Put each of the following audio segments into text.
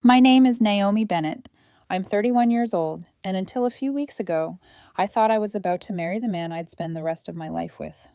My name is Naomi Bennett. I'm 31 years old, and until a few weeks ago, I thought I was about to marry the man I'd spend the rest of my life with.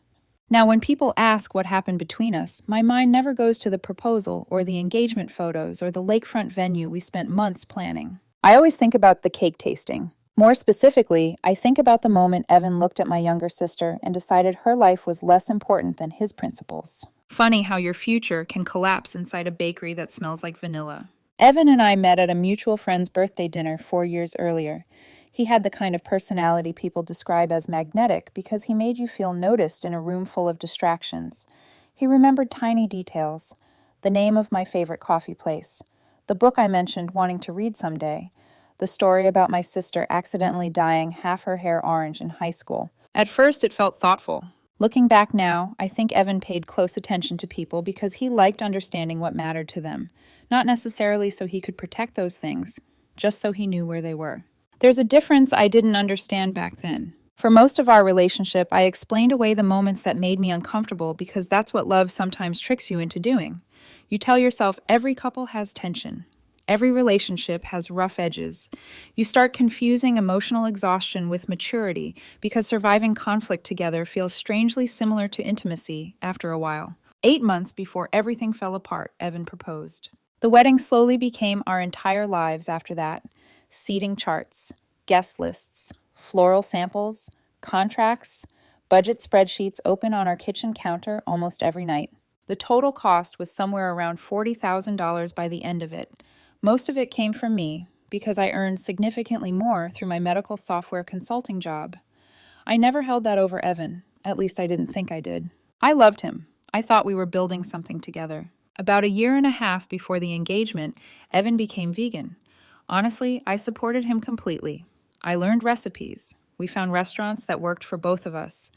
Now, when people ask what happened between us, my mind never goes to the proposal or the engagement photos or the lakefront venue we spent months planning. I always think about the cake tasting. More specifically, I think about the moment Evan looked at my younger sister and decided her life was less important than his principles. Funny how your future can collapse inside a bakery that smells like vanilla. Evan and I met at a mutual friend's birthday dinner 4 years earlier. He had the kind of personality people describe as magnetic because he made you feel noticed in a room full of distractions. He remembered tiny details: the name of my favorite coffee place, the book I mentioned wanting to read someday, the story about my sister accidentally dyeing half her hair orange in high school. At first, it felt thoughtful. Looking back now, I think Evan paid close attention to people because he liked understanding what mattered to them, not necessarily so he could protect those things, just so he knew where they were. There's a difference I didn't understand back then. For most of our relationship, I explained away the moments that made me uncomfortable because that's what love sometimes tricks you into doing. You tell yourself every couple has tension. Every relationship has rough edges. You start confusing emotional exhaustion with maturity because surviving conflict together feels strangely similar to intimacy after a while. 8 months before everything fell apart, Evan proposed. The wedding slowly became our entire lives after that. Seating charts, guest lists, floral samples, contracts, budget spreadsheets open on our kitchen counter almost every night. The total cost was somewhere around $40,000 by the end of it. Most of it came from me because I earned significantly more through my medical software consulting job. I never held that over Evan, at least I didn't think I did. I loved him. I thought we were building something together. About a year and a half before the engagement, Evan became vegan. Honestly, I supported him completely. I learned recipes. We found restaurants that worked for both of us.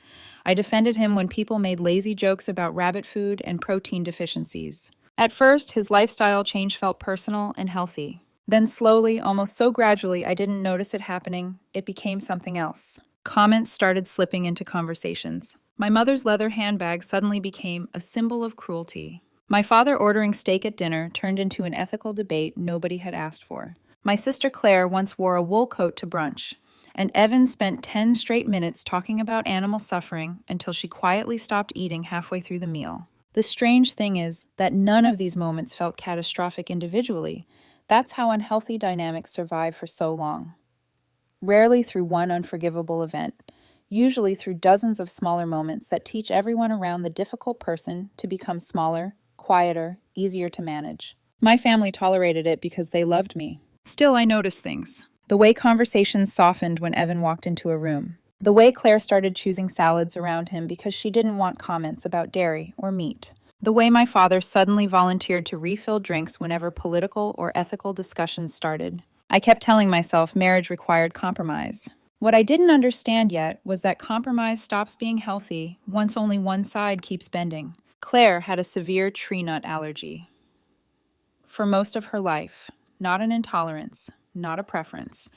I defended him when people made lazy jokes about rabbit food and protein deficiencies. At first, his lifestyle change felt personal and healthy. Then slowly, almost so gradually I didn't notice it happening, it became something else. Comments started slipping into conversations. My mother's leather handbag suddenly became a symbol of cruelty. My father ordering steak at dinner turned into an ethical debate nobody had asked for. My sister Claire once wore a wool coat to brunch, and Evan spent 10 straight minutes talking about animal suffering until she quietly stopped eating halfway through the meal. The strange thing is that none of these moments felt catastrophic individually. That's how unhealthy dynamics survive for so long. Rarely through one unforgivable event, usually through dozens of smaller moments that teach everyone around the difficult person to become smaller, quieter, easier to manage. My family tolerated it because they loved me. Still, I noticed things. The way conversations softened when Evan walked into a room. The way Claire started choosing salads around him because she didn't want comments about dairy or meat. The way my father suddenly volunteered to refill drinks whenever political or ethical discussions started. I kept telling myself marriage required compromise. What I didn't understand yet was that compromise stops being healthy once only one side keeps bending. Claire had a severe tree nut allergy. For most of her life, not an intolerance, not a preference.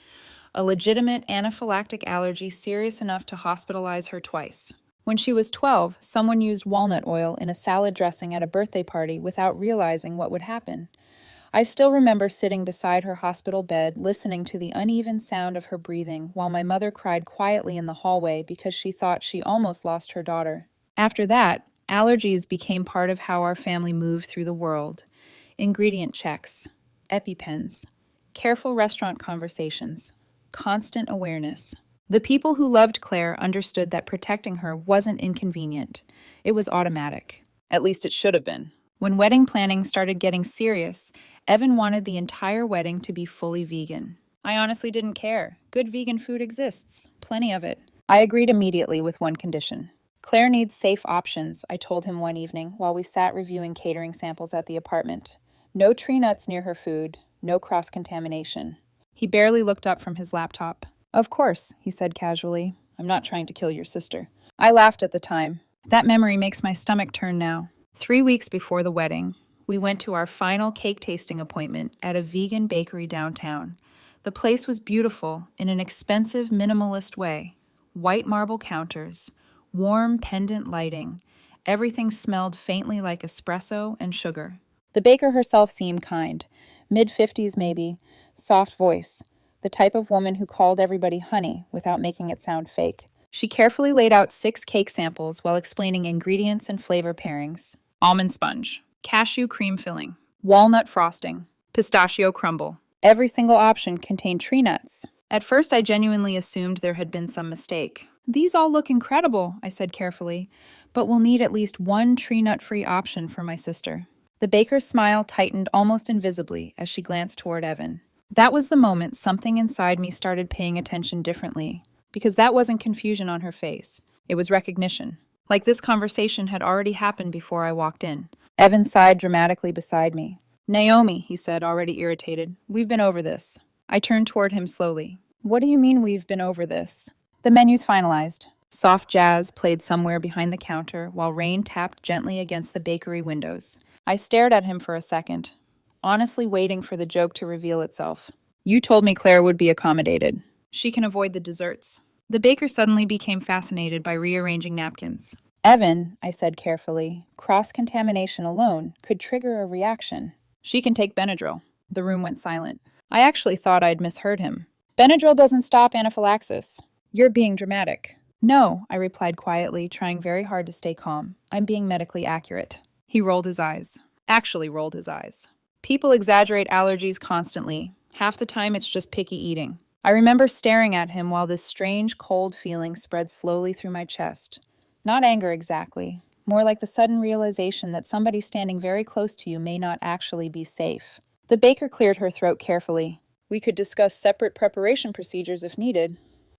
A legitimate anaphylactic allergy serious enough to hospitalize her twice. When she was 12, someone used walnut oil in a salad dressing at a birthday party without realizing what would happen. I still remember sitting beside her hospital bed, listening to the uneven sound of her breathing while my mother cried quietly in the hallway because she thought she almost lost her daughter. After that, allergies became part of how our family moved through the world. Ingredient checks, EpiPens, careful restaurant conversations, constant awareness. The people who loved Claire understood that protecting her wasn't inconvenient. It was automatic. At least it should have been. When wedding planning started getting serious, Evan wanted the entire wedding to be fully vegan. I honestly didn't care. Good vegan food exists, plenty of it. I agreed immediately with one condition. Claire needs safe options, I told him one evening while we sat reviewing catering samples at the apartment. No tree nuts near her food, no cross-contamination. He barely looked up from his laptop. Of course, he said casually. I'm not trying to kill your sister. I laughed at the time. That memory makes my stomach turn now. 3 weeks before the wedding, we went to our final cake tasting appointment at a vegan bakery downtown. The place was beautiful in an expensive, minimalist way. White marble counters, warm pendant lighting. Everything smelled faintly like espresso and sugar. The baker herself seemed kind. mid-50s maybe, soft voice, the type of woman who called everybody honey without making it sound fake. She carefully laid out 6 cake samples while explaining ingredients and flavor pairings. Almond sponge, cashew cream filling, walnut frosting, pistachio crumble. Every single option contained tree nuts. At first, I genuinely assumed there had been some mistake. "These all look incredible," I said carefully, "but we'll need at least one tree nut-free option for my sister." The baker's smile tightened almost invisibly as she glanced toward Evan. That was the moment something inside me started paying attention differently, because that wasn't confusion on her face. It was recognition. Like this conversation had already happened before I walked in. Evan sighed dramatically beside me. "Naomi," he said, already irritated, "we've been over this." I turned toward him slowly. "What do you mean we've been over this?" The menu's finalized. Soft jazz played somewhere behind the counter while rain tapped gently against the bakery windows. I stared at him for a second, honestly waiting for the joke to reveal itself. "You told me Claire would be accommodated. She can avoid the desserts." The baker suddenly became fascinated by rearranging napkins. "Evan," I said carefully, "cross-contamination alone could trigger a reaction." "She can take Benadryl." The room went silent. I actually thought I'd misheard him. "Benadryl doesn't stop anaphylaxis." "You're being dramatic." "No," I replied quietly, trying very hard to stay calm. "I'm being medically accurate." He rolled his eyes. Actually rolled his eyes. "People exaggerate allergies constantly. Half the time it's just picky eating." I remember staring at him while this strange, cold feeling spread slowly through my chest. Not anger exactly, more like the sudden realization that somebody standing very close to you may not actually be safe. The baker cleared her throat carefully. "We could discuss separate preparation procedures if needed."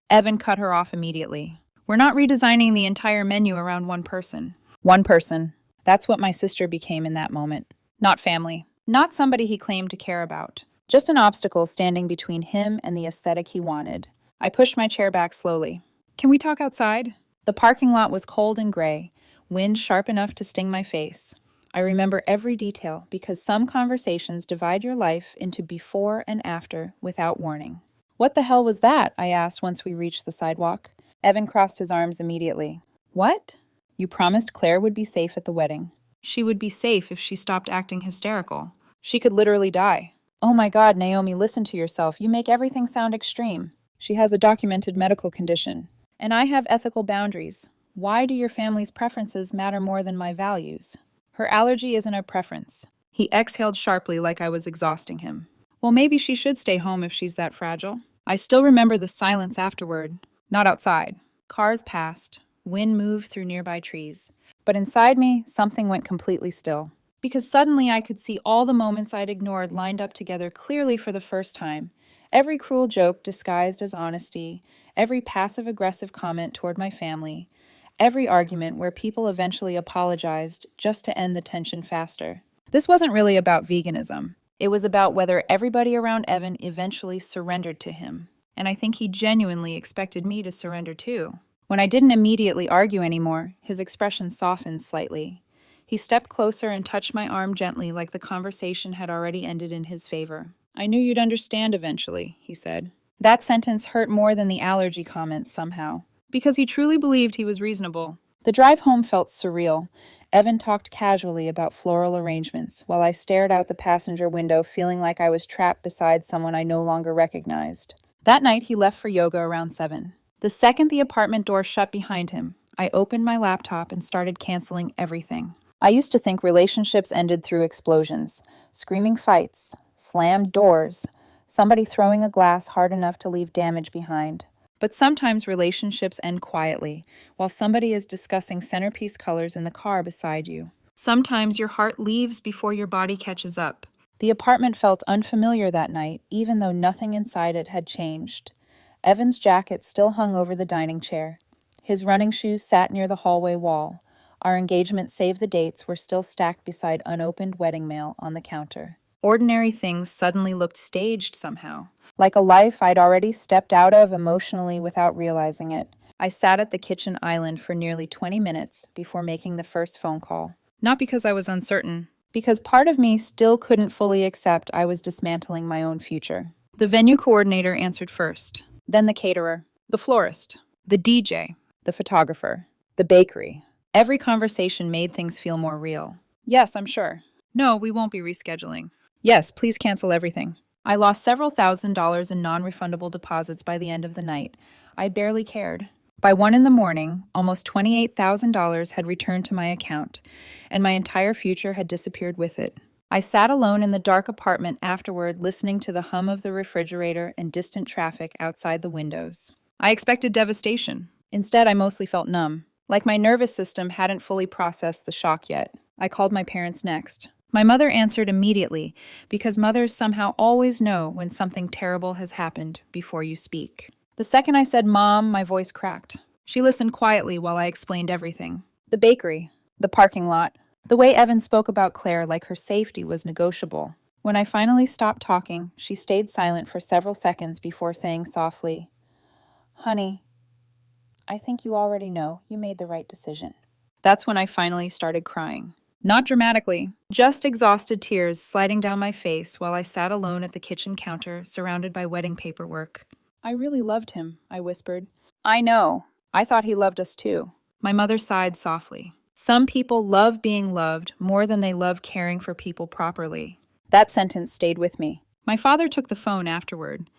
Evan cut her off immediately. "We're not redesigning the entire menu around one person." One person. That's what my sister became in that moment. Not family. Not somebody he claimed to care about. Just an obstacle standing between him and the aesthetic he wanted. I pushed my chair back slowly. "Can we talk outside?" The parking lot was cold and gray, wind sharp enough to sting my face. I remember every detail because some conversations divide your life into before and after without warning. "What the hell was that?" I asked once we reached the sidewalk. Evan crossed his arms immediately. "What?" "You promised Claire would be safe at the wedding." "She would be safe if she stopped acting hysterical. She could literally die." "Oh my God, Naomi, listen to yourself. You make everything sound extreme." "She has a documented medical condition. And I have ethical boundaries. Why do your family's preferences matter more than my values?" "Her allergy isn't a preference." He exhaled sharply like I was exhausting him. "Well, maybe she should stay home if she's that fragile." I still remember the silence afterward. Not outside. Cars passed. Wind moved through nearby trees. But inside me, something went completely still. Because suddenly I could see all the moments I'd ignored lined up together clearly for the first time. Every cruel joke disguised as honesty, every passive-aggressive comment toward my family, every argument where people eventually apologized just to end the tension faster. This wasn't really about veganism. It was about whether everybody around Evan eventually surrendered to him. And I think he genuinely expected me to surrender too. When I didn't immediately argue anymore, his expression softened slightly. He stepped closer and touched my arm gently like the conversation had already ended in his favor. "I knew you'd understand eventually," he said. That sentence hurt more than the allergy comments somehow, because he truly believed he was reasonable. The drive home felt surreal. Evan talked casually about floral arrangements, while I stared out the passenger window feeling like I was trapped beside someone I no longer recognized. That night he left for yoga around 7. The second the apartment door shut behind him, I opened my laptop and started canceling everything. I used to think relationships ended through explosions, screaming fights, slammed doors, somebody throwing a glass hard enough to leave damage behind. But sometimes relationships end quietly, while somebody is discussing centerpiece colors in the car beside you. Sometimes your heart leaves before your body catches up. The apartment felt unfamiliar that night, even though nothing inside it had changed. Evan's jacket still hung over the dining chair. His running shoes sat near the hallway wall. Our engagement save-the-dates were still stacked beside unopened wedding mail on the counter. Ordinary things suddenly looked staged somehow, like a life I'd already stepped out of emotionally without realizing it. I sat at the kitchen island for nearly 20 minutes before making the first phone call. Not because I was uncertain, because part of me still couldn't fully accept I was dismantling my own future. The venue coordinator answered first, then the caterer, the florist, the DJ, the photographer, the bakery. Every conversation made things feel more real. "Yes, I'm sure." "No, we won't be rescheduling." Yes, please cancel everything. I lost several $1,000s in non-refundable deposits by the end of the night. I barely cared. By 1 in the morning, almost $28,000 had returned to my account, and my entire future had disappeared with it. I sat alone in the dark apartment afterward, listening to the hum of the refrigerator and distant traffic outside the windows. I expected devastation. Instead, I mostly felt numb, like my nervous system hadn't fully processed the shock yet. I called my parents next. My mother answered immediately, because mothers somehow always know when something terrible has happened before you speak. The second I said "Mom," my voice cracked. She listened quietly while I explained everything. The bakery, the parking lot, the way Evan spoke about Claire like her safety was negotiable. When I finally stopped talking, she stayed silent for several seconds before saying softly, "Honey, I think you already know you made the right decision." That's when I finally started crying. Not dramatically, just exhausted tears sliding down my face while I sat alone at the kitchen counter, surrounded by wedding paperwork. "I really loved him," I whispered. "I know. I thought he loved us too." My mother sighed softly. Some people love being loved more than they love caring for people properly. That sentence stayed with me. My father took the phone afterward.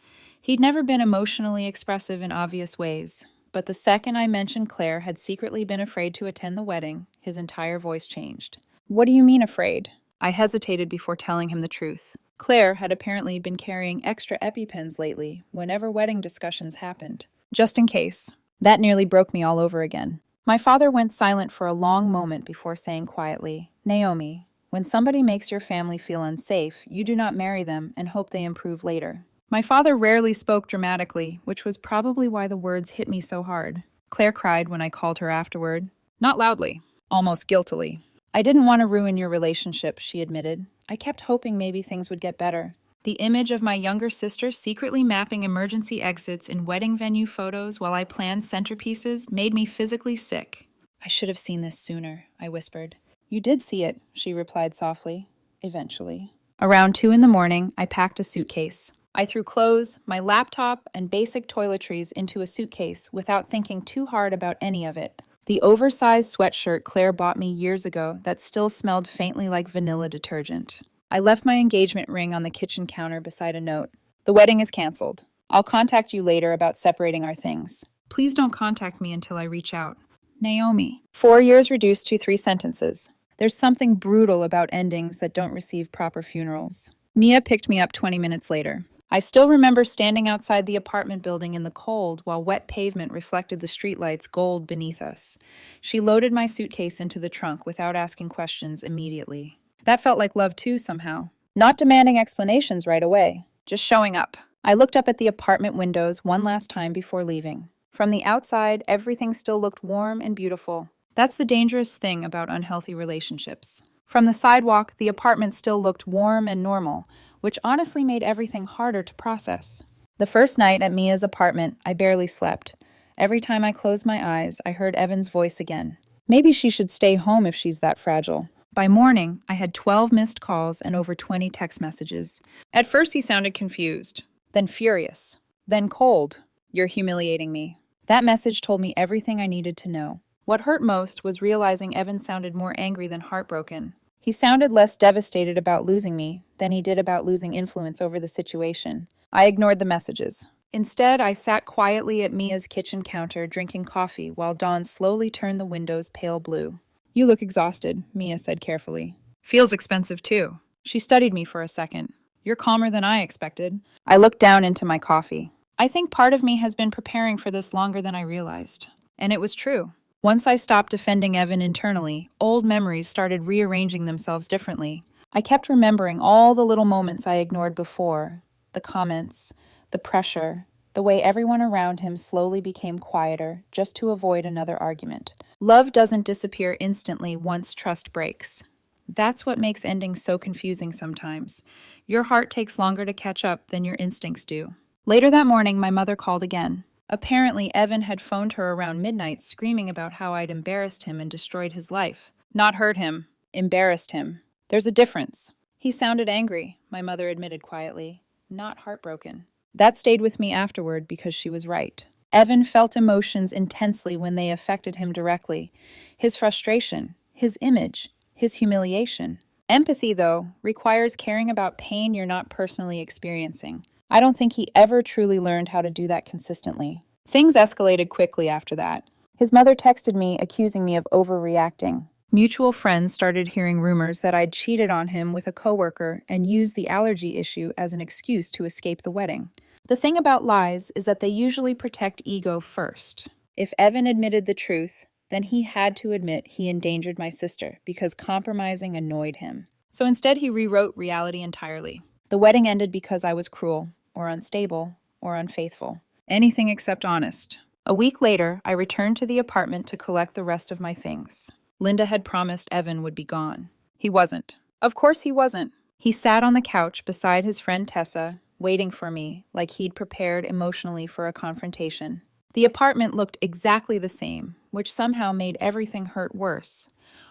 He'd never been emotionally expressive in obvious ways, but the second I mentioned Claire had secretly been afraid to attend the wedding, his entire voice changed. "What do you mean afraid?" I hesitated before telling him the truth. Claire had apparently been carrying extra EpiPens lately whenever wedding discussions happened. Just in case. That nearly broke me all over again. My father went silent for a long moment before saying quietly, "Naomi, when somebody makes your family feel unsafe, you do not marry them and hope they improve later." My father rarely spoke dramatically, which was probably why the words hit me so hard. Claire cried when I called her afterward. Not loudly, almost guiltily. "I didn't want to ruin your relationship," she admitted. "I kept hoping maybe things would get better." The image of my younger sister secretly mapping emergency exits in wedding venue photos while I planned centerpieces made me physically sick. "I should have seen this sooner," I whispered. "You did see it," she replied softly. "Eventually." Around 2 in the morning, I packed a suitcase. I threw clothes, my laptop, and basic toiletries into a suitcase without thinking too hard about any of it. The oversized sweatshirt Claire bought me years ago that still smelled faintly like vanilla detergent. I left my engagement ring on the kitchen counter beside a note. "The wedding is canceled. I'll contact you later about separating our things. Please don't contact me until I reach out. Naomi." 4 years reduced to 3 sentences. There's something brutal about endings that don't receive proper funerals. Mia picked me up 20 minutes later. I still remember standing outside the apartment building in the cold while wet pavement reflected the streetlights gold beneath us. She loaded my suitcase into the trunk without asking questions immediately. That felt like love too, somehow. Not demanding explanations right away, just showing up. I looked up at the apartment windows one last time before leaving. From the outside, everything still looked warm and beautiful. That's the dangerous thing about unhealthy relationships. From the sidewalk, the apartment still looked warm and normal, which honestly made everything harder to process. The first night at Mia's apartment, I barely slept. Every time I closed my eyes, I heard Evan's voice again. Maybe she should stay home if she's that fragile. By morning, I had 12 missed calls and over 20 text messages. At first, he sounded confused, then furious, then cold. "You're humiliating me." That message told me everything I needed to know. What hurt most was realizing Evan sounded more angry than heartbroken. He sounded less devastated about losing me than he did about losing influence over the situation. I ignored the messages. Instead, I sat quietly at Mia's kitchen counter drinking coffee while Dawn slowly turned the windows pale blue. "You look exhausted," Mia said carefully. "Feels expensive too." She studied me for a second. "You're calmer than I expected." I looked down into my coffee. I think part of me has been preparing for this longer than I realized. And it was true. Once I stopped defending Evan internally, old memories started rearranging themselves differently. I kept remembering all the little moments I ignored before. The comments, the pressure, the way everyone around him slowly became quieter just to avoid another argument. Love doesn't disappear instantly once trust breaks. That's what makes endings so confusing sometimes. Your heart takes longer to catch up than your instincts do. Later that morning, my mother called again. Apparently, Evan had phoned her around midnight screaming about how I'd embarrassed him and destroyed his life. Not hurt him, embarrassed him. There's a difference. He sounded angry, my mother admitted quietly, not heartbroken. That stayed with me afterward because she was right. Evan felt emotions intensely when they affected him directly. His frustration, his image, his humiliation. Empathy, though, requires caring about pain you're not personally experiencing. I don't think he ever truly learned how to do that consistently. Things escalated quickly after that. His mother texted me, accusing me of overreacting. Mutual friends started hearing rumors that I'd cheated on him with a coworker and used the allergy issue as an excuse to escape the wedding. The thing about lies is that they usually protect ego first. If Evan admitted the truth, then he had to admit he endangered my sister because compromising annoyed him. So instead, he rewrote reality entirely. The wedding ended because I was cruel, or unstable, or unfaithful. Anything except honest. A week later, I returned to the apartment to collect the rest of my things. Linda had promised Evan would be gone. He wasn't. Of course he wasn't. He sat on the couch beside his friend Tessa, waiting for me, like he'd prepared emotionally for a confrontation. The apartment looked exactly the same, which somehow made everything hurt worse.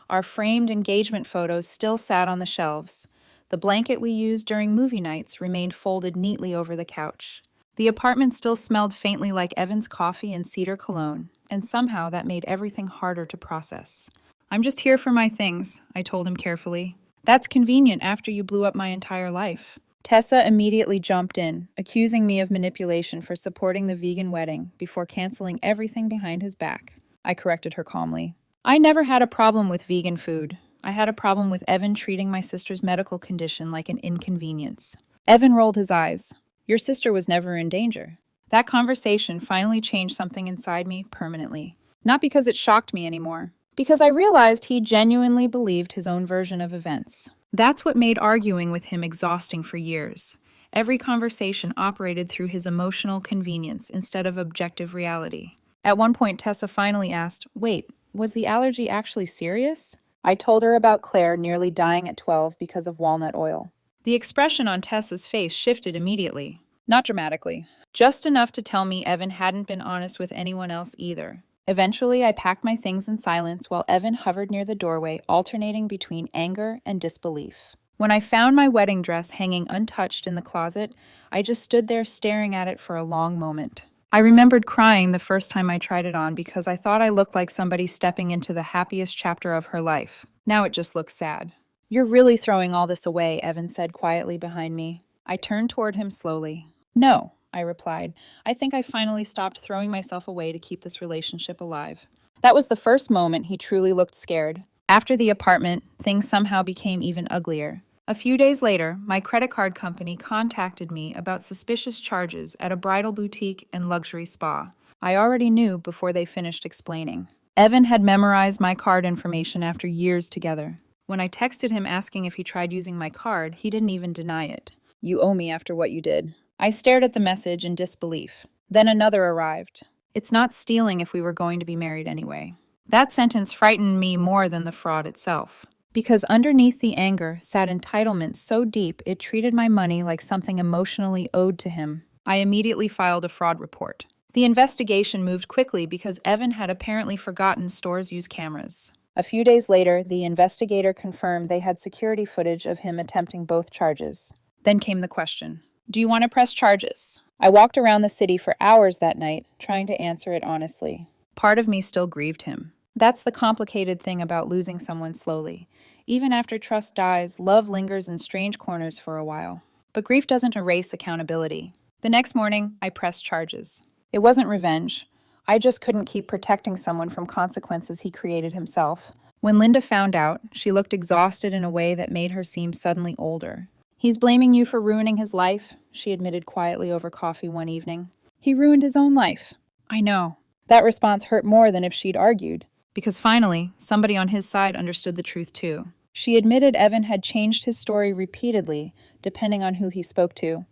Our framed engagement photos still sat on the shelves. The blanket we used during movie nights remained folded neatly over the couch. The apartment still smelled faintly like Evan's coffee and cedar cologne, and somehow that made everything harder to process. "I'm just here for my things," I told him carefully. "That's convenient after you blew up my entire life." Tessa immediately jumped in, accusing me of manipulation for supporting the vegan wedding before canceling everything behind his back. I corrected her calmly. I never had a problem with vegan food. I had a problem with Evan treating my sister's medical condition like an inconvenience. Evan rolled his eyes. "Your sister was never in danger." That conversation finally changed something inside me permanently. Not because it shocked me anymore, because I realized he genuinely believed his own version of events. That's what made arguing with him exhausting for years. Every conversation operated through his emotional convenience instead of objective reality. At one point, Tessa finally asked, "Wait, was the allergy actually serious?" I told her about Claire nearly dying at 12 because of walnut oil. The expression on Tessa's face shifted immediately. Not dramatically. Just enough to tell me Evan hadn't been honest with anyone else either. Eventually, I packed my things in silence while Evan hovered near the doorway, alternating between anger and disbelief. When I found my wedding dress hanging untouched in the closet, I just stood there staring at it for a long moment. I remembered crying the first time I tried it on because I thought I looked like somebody stepping into the happiest chapter of her life. Now it just looks sad. "You're really throwing all this away," Evan said quietly behind me. I turned toward him slowly. "No," I replied. "I think I finally stopped throwing myself away to keep this relationship alive." That was the first moment he truly looked scared. After the apartment, things somehow became even uglier. A few days later, my credit card company contacted me about suspicious charges at a bridal boutique and luxury spa. I already knew before they finished explaining. Evan had memorized my card information after years together. When I texted him asking if he tried using my card, he didn't even deny it. "You owe me after what you did." I stared at the message in disbelief. Then another arrived. "It's not stealing if we were going to be married anyway." That sentence frightened me more than the fraud itself. Because underneath the anger sat entitlement so deep it treated my money like something emotionally owed to him. I immediately filed a fraud report. The investigation moved quickly because Evan had apparently forgotten stores use cameras. A few days later, the investigator confirmed they had security footage of him attempting both charges. Then came the question. "Do you want to press charges?" I walked around the city for hours that night, trying to answer it honestly. Part of me still grieved him. That's the complicated thing about losing someone slowly. Even after trust dies, love lingers in strange corners for a while. But grief doesn't erase accountability. The next morning, I pressed charges. It wasn't revenge. I just couldn't keep protecting someone from consequences he created himself. When Linda found out, she looked exhausted in a way that made her seem suddenly older. "He's blaming you for ruining his life," she admitted quietly over coffee one evening. "He ruined his own life." I know. That response hurt more than if she'd argued. Because finally, somebody on his side understood the truth too. She admitted Evan had changed his story repeatedly, depending on who he spoke to.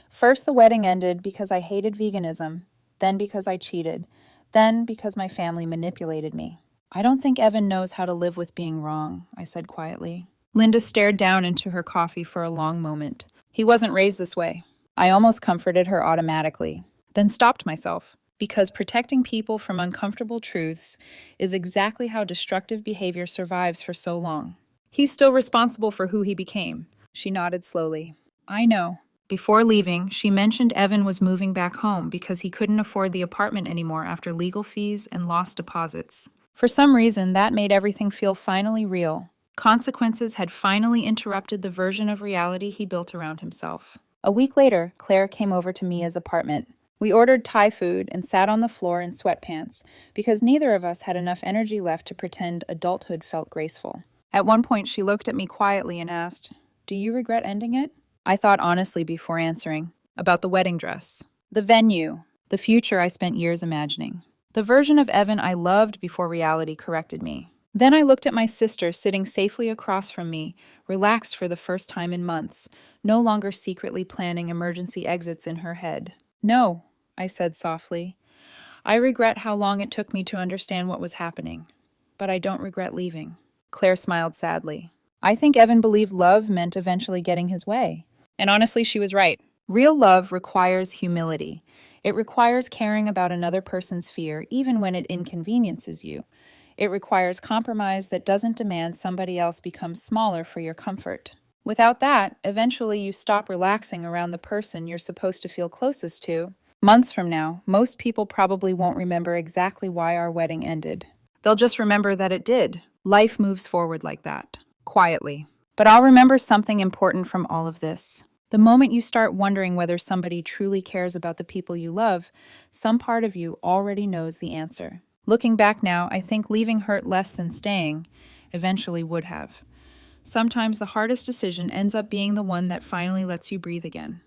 First, the wedding ended because I hated veganism, then because I cheated, then because my family manipulated me. "I don't think Evan knows how to live with being wrong," I said quietly. Linda stared down into her coffee for a long moment. "He wasn't raised this way." I almost comforted her automatically, then stopped myself, because protecting people from uncomfortable truths is exactly how destructive behavior survives for so long. "He's still responsible for who he became." She nodded slowly. "I know." Before leaving, she mentioned Evan was moving back home because he couldn't afford the apartment anymore after legal fees and lost deposits. For some reason, that made everything feel finally real. Consequences had finally interrupted the version of reality he built around himself. A week later, Claire came over to Mia's apartment. We ordered Thai food and sat on the floor in sweatpants because neither of us had enough energy left to pretend adulthood felt graceful. At one point, she looked at me quietly and asked, "Do you regret ending it?" I thought honestly before answering. About the wedding dress, the venue, the future I spent years imagining. The version of Evan I loved before reality corrected me. Then I looked at my sister sitting safely across from me, relaxed for the first time in months, no longer secretly planning emergency exits in her head. "No," I said softly. "I regret how long it took me to understand what was happening, but I don't regret leaving." Claire smiled sadly. I think Evan believed love meant eventually getting his way. And honestly, she was right. Real love requires humility. It requires caring about another person's fear, even when it inconveniences you. It requires compromise that doesn't demand somebody else become smaller for your comfort. Without that, eventually you stop relaxing around the person you're supposed to feel closest to. Months from now, most people probably won't remember exactly why our wedding ended. They'll just remember that it did. Life moves forward like that, quietly. But I'll remember something important from all of this. The moment you start wondering whether somebody truly cares about the people you love, some part of you already knows the answer. Looking back now, I think leaving hurt less than staying eventually would have. Sometimes the hardest decision ends up being the one that finally lets you breathe again.